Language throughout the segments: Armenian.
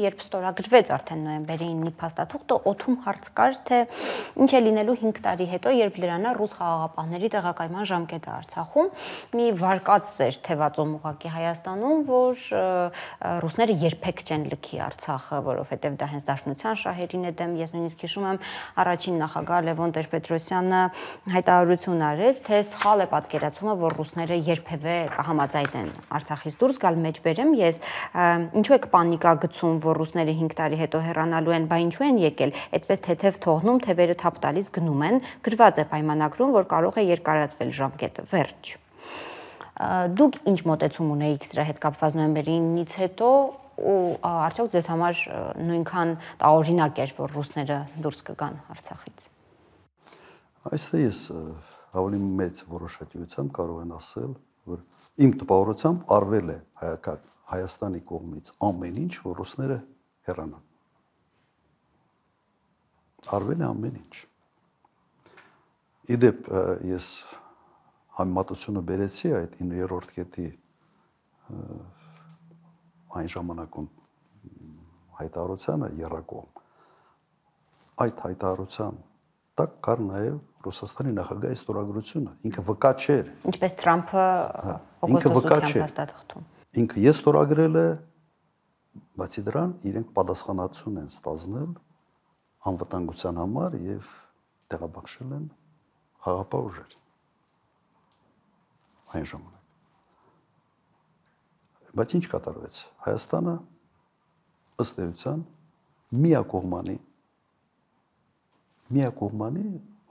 Երբ ստորագրվեց արդեն նոյեմբերի 9-ի փաստաթուղթը, օդում հարց կար, թե ինչ է լինելու 5 տարի հետո, երբ լրանա ռուս խաղաղապահների տեղակայման ժամկետը Արցախում, մի վարկած էր թևածում ուղղակի Հայաստանում, որ ռուսները երբեք չեն լքի Արցախը, որովհետև դա հենց Դաշնության շահերին է դեմ։ Ես նույնիսկ հիշում եմ առաջին նախագահ Լևոն Տեր-Պետրոսյանը հայտարարություն արեց, թե սխալ է պատկերացումը, որ ռուսները երբևէ կհամաձայնեն Արցախից դուրս գալ, մեջբերեմ ես, ինչու եք պանիկա գցում, որ ռուսները 5 տարի հետո հեռանալու են, բա ինչու են եկել, այդպես թեթև թողնում, թևերը թափ տալիս գնում են, գրված է պայմանագրում, որ կարող է երկարացվել ժամկետը, վերջ։ Դուք ինչ մոտեցում ունեիք սրա հետ կապված նոյեմբերի 9-ից հետո ու արդյոք ձեզ համար նույնքան տարօրինակ էր, որ ռուսները դուրս կգան Արցախից։ Այստեղ ես ավելի մեծ որոշակիությամբ կարող եմ ասել, որ իմ տպավորությամբ արվել է Հայաստանի կողմից ամեն ինչ, որ ռուսները հեռանան։ Արվել է ամեն ինչ։ Իդեպ ես համեմատությունը բերեցի այդ 9-րդ կետի այն ժամանակում հայտարարությանը եռակողմ։ Այդ հայտարարության տակ կար նաև Ռուսաստանի նախագահի ստորագրությունը, ինքը վկա չէր։ Ինչպես Թրամփը օգոստոսյան փաստաթղթում։ Ինքը ես ստորագրել է, բացի դրան իրենք պատասխանատվություն են ստանձնել անվտանգության համար եւ տեղաբաշխել են խաղաղապահ ուժեր այն ժամանակ։ Բայց ինչ կատարվեց։ Հայաստանը ըստ էության միակողմանի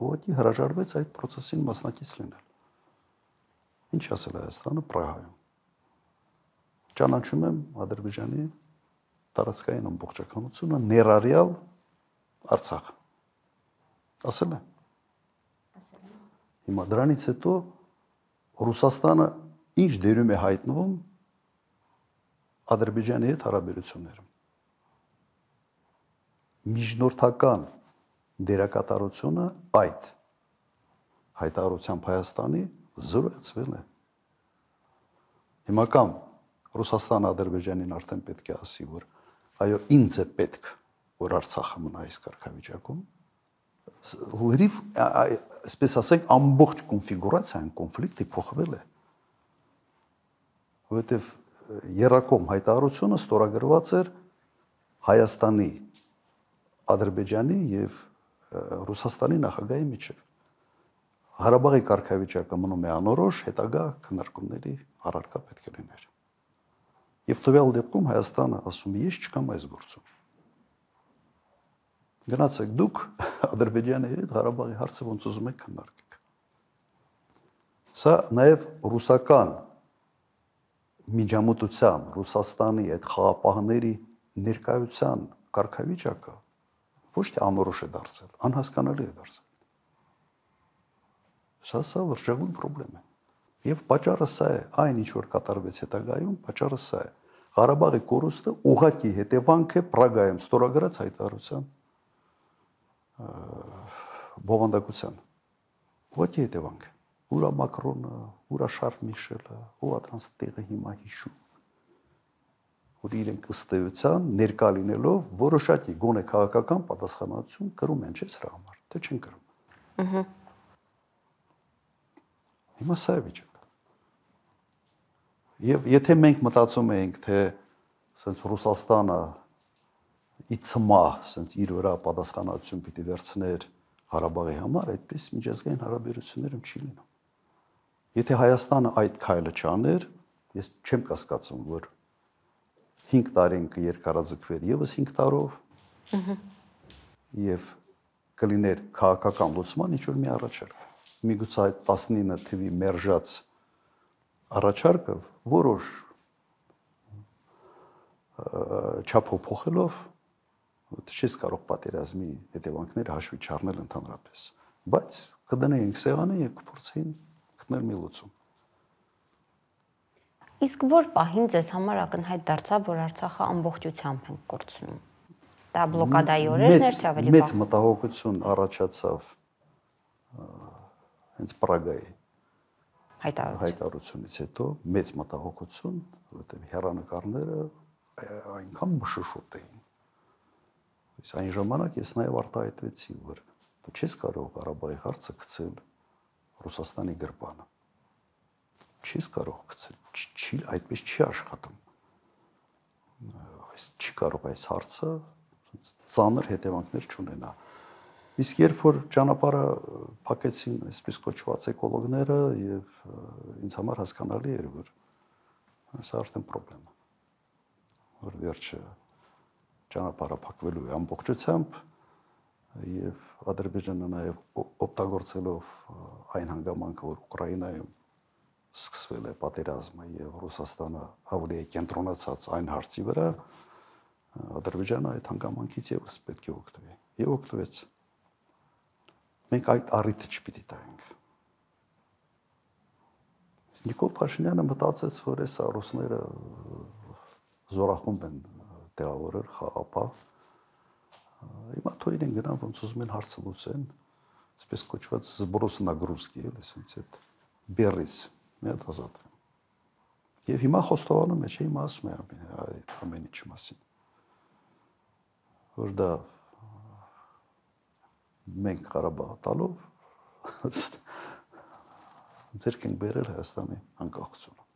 ուղղակի հրաժարվեց այդ process-ին մասնակից լինել։ Ինչ ասել Հայաստանը Պրահայում։ Ճանաչում եմ Ադրբեջանի տարածքային ամբողջականությունը ներառյալ Արցախը։ Ասել է։ Հիմա դրանից հետո Ռուսաստանը ինչ դերում է հայտնվում Ադրբեջանի հետ հարաբերություններում։ Միջնորդական դերակատարությունը այդ հայտարարությամբ Հայաստանի զորացվել է։ Հիմա կամ Ռուսաստանը Ադրբեջանին արդեն պետք է ասի, որ այո, ինձ է պետք, որ Արցախը մնա այս կարգավիճակում, լրիվ, այսպես ասենք, ամբողջ կոնֆիգուրացիան կոնֆլիկտի փոխվել է։ Որովհետև եռակողմ հայտարարությունը ստորագրված էր Հայաստանի, Ադրբեջանի եւ Ռուսաստանի նախագահի միջև։ Ղարաբաղի կարգավիճակը մնում է անորոշ, հետագա քննարկումների առարկա պետք է լիներ։ Եվ տվյալ դեպքում Հայաստանը ասում է, ես չկամ այս գործում։ Գնացեք դուք Ադրբեջանի հետ Ղարաբաղի հարցը ոնց ուզում եք քննարկեք։ Սա նաև ռուսական միջամտության, Ռուսաստանի այդ խաղապահների ներկայության կարգավիճակը ոչ թե անորոշ է դարձել, անհասկանալի է դարձել։ Սա լրջագույն խնդրեմ է։ Եվ պատճառը սա է, այն ինչ որ կատարվեց հետագայում, պատճառը սա է։ Ղարաբաղի կորուստը ուղղակի հետևանք է Պրագայում ստորագրած հայտարարության բովանդակության։ Ուղղակի հետևանք է։ Ուրա Մակրոնը, ուրա Շարլ Միշելը, ով դրանց տեղը հիմա հիշում։ Որ իրենք ըստ էության ներկա լինելով որոշակի գոնե քաղաքական պատասխանատվություն կրում են, չէ՞ սրա համար, թե չեն կրում։ Հիմա սա է վիճակը։ Եվ եթե մենք մտածում էինք, թե ասենց Ռուսաստանը իցմա, ասենց իր վրա պատասխանատվություն պիտի վերցներ Ղարաբաղի համար, այդպես միջազգային հարաբերություններում չի լինում։ Եթե Հայաստանը այդ քայլը չաներ, ես չեմ կասկածում, որ 5 տարին կերկարաձգվեր եւս 5 տարով եւ կլիներ քաղաքական լուծման ինչ որ մի առաջարկ։ Միգուցե այդ 19 թվի մերժած առաջարկը որոշ չափով փոխելով չես կարող պատերազմի հետևանքները հաշվի չառնել ընդհանրապես, բայց կդնեինք սեղանը եւ կփորձեին գտնել մի լուծում։ Իսկ որ պահին ձեզ համար ակնհայտ դարձավ, որ Արցախը ամբողջությամբ են կորցնում։ Դա բլոկադայի օրերն էր, թե ավելի մեծ մտահոգություն առաջացավ հենց Պրագայի հայտարարությունից հետո, մեծ մտահոգություն, որովհետև հեռանկարները այնքան մշուշոտ էին։ Իսկ այն ժամանակ ես նաև արտահայտվեցի, որ դու չես կարող Ղարաբաղի հարցը գցել Ռուսաստանի գրպանը։ Չես կարող գցել, այդպես չի աշխատում։ Այս չի կարող այս հարցը ծանր հետևանքներ չունենա։ Իսկ երբ որ ճանապարհը փակեցին այսպես կոչված էկոլոգները եւ ինձ համար հասկանալի էր, որ սա արդեն խնդրեմ է, որ վերջը ճանապարհը փակվելու է ամբողջությամբ եւ Ադրբեջանը նաեւ օգտագործելով այն հանգամանքը, որ Ուկրաինայում սկսվել է պատերազմը եւ Ռուսաստանը ավելի է կենտրոնացած այն հարցի վրա, Ադրբեջանը այդ հանգամանքից եւս պետք է օգտվի։ Եվ օգտվեց։ Մենք այդ առիթը չպիտի տայինք։ Նիկոլ Փաշինյանը մտածեց, որ այս ռուսները զորախումբ են տեղավորել խաղապահ։ Հիմա թող իրեն գնան ոնց ուզում են հարցը լուծեն, այսպես կոչված զբրոս նագրուսկի, այսինքն այդ բերից մի հատ ազատվեն։ Եվ հիմա խոստովանում է, չէ, հիմա ասում է ամեն ինչի մասին։ Որ դա մենք Ղարաբաղը տալով ձեռք ենք բերել Հայաստանի անկախությունը։